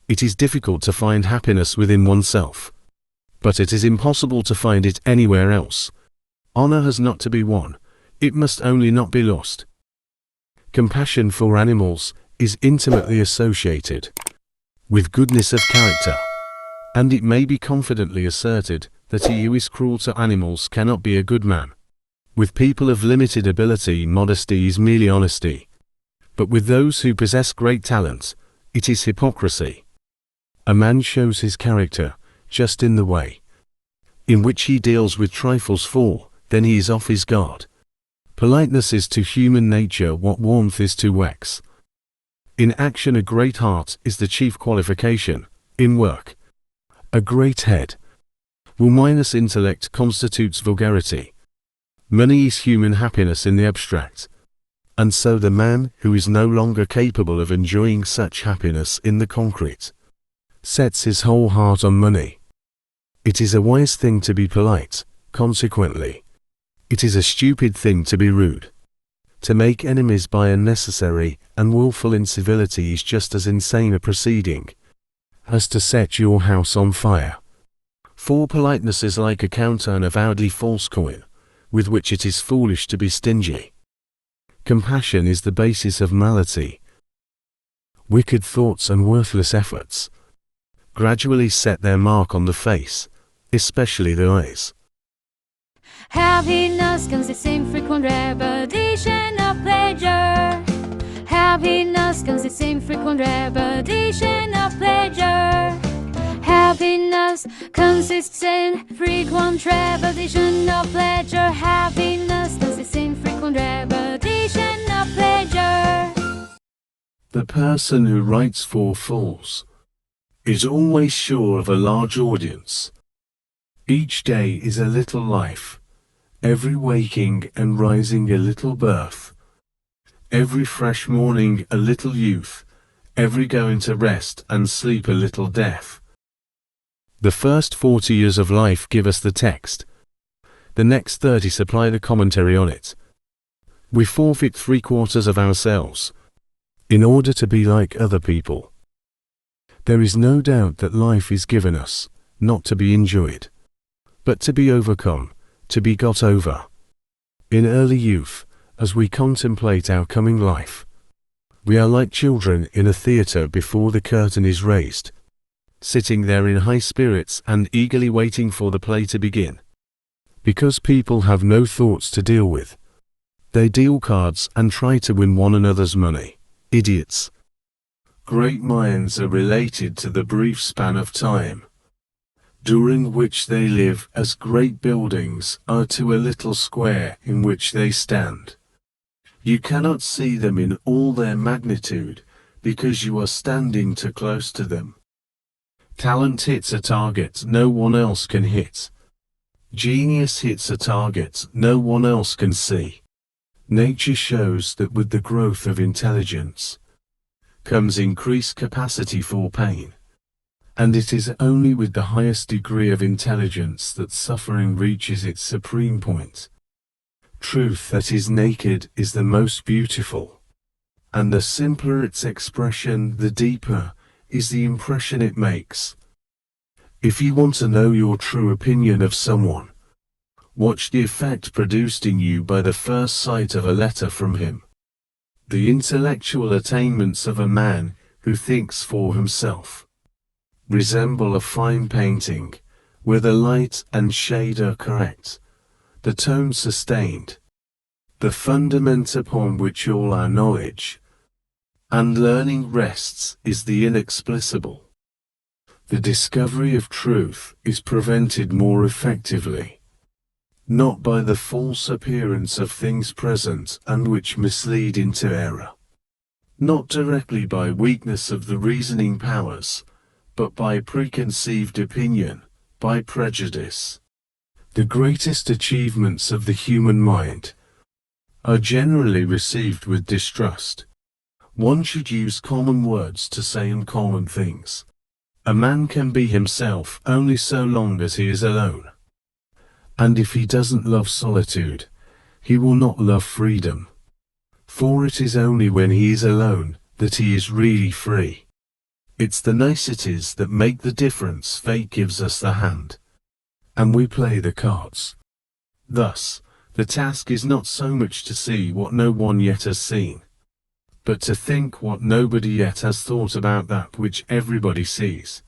It is difficult to find happiness within oneself, but it is impossible to find it anywhere else. Honor has not to be won, it must only not be lost. Compassion for animals is intimately associated with goodness of character, and it may be confidently asserted that he who is cruel to animals cannot be a good man. With people of limited ability, modesty is merely honesty, but with those who possess great talent, it is hypocrisy. A man shows his character just in the way in which he deals with trifles, for then he is off his guard. Politeness is to human nature what warmth is to wax. In action a great heart is the chief qualification. In work, a great head will minus intellect constitutes vulgarity. Money is human happiness in the abstract, and so the man who is no longer capable of enjoying such happiness in the concrete sets his whole heart on money. It is a wise thing to be polite, consequently, it is a stupid thing to be rude. To make enemies by unnecessary and willful incivility is just as insane a proceeding as to set your house on fire. For politeness is like a counter and avowedly false coin, with which it is foolish to be stingy. Compassion is the basis of malady. Wicked thoughts and worthless efforts gradually set their mark on the face, especially the eyes. Happiness consists in frequent repetition of pleasure. Happiness consists in frequent repetition of pleasure. Happiness consists in frequent repetition of pleasure. Happiness consists in frequent repetition of pleasure. The person who writes for fools is always sure of a large audience. Each day is a little life, every waking and rising a little birth, every fresh morning a little youth, every going to rest and sleep a little death. The first 40 years of life give us the text. The next 30 supply the commentary on it. We forfeit 3/4 of ourselves in order to be like other people. There is no doubt that life is given us, not to be enjoyed, but to be overcome, to be got over. In early youth, as we contemplate our coming life, we are like children in a theatre before the curtain is raised, sitting there in high spirits and eagerly waiting for the play to begin. Because people have no thoughts to deal with, they deal cards and try to win one another's money. Idiots. Great minds are related to the brief span of time during which they live, as great buildings are to a little square in which they stand. You cannot see them in all their magnitude because you are standing too close to them. Talent hits a target no one else can hit. Genius hits a target no one else can see. Nature shows that with the growth of intelligence comes increased capacity for pain, and it is only with the highest degree of intelligence that suffering reaches its supreme point. Truth that is naked is the most beautiful, and the simpler its expression, the deeper is the impression it makes. If you want to know your true opinion of someone, watch the effect produced in you by the first sight of a letter from him. The intellectual attainments of a man who thinks for himself resemble a fine painting, where the light and shade are correct, the tone sustained. The fundament upon which all our knowledge and learning rests is the inexplicable. The discovery of truth is prevented more effectively, not by the false appearance of things present and which mislead into error, not directly by weakness of the reasoning powers, but by preconceived opinion, by prejudice. The greatest achievements of the human mind are generally received with distrust. One should use common words to say uncommon things. A man can be himself only so long as he is alone. And if he doesn't love solitude, he will not love freedom. For it is only when he is alone that he is really free. It's the niceties that make the difference. Fate gives us the hand, and we play the cards. Thus, the task is not so much to see what no one yet has seen, but to think what nobody yet has thought about that which everybody sees.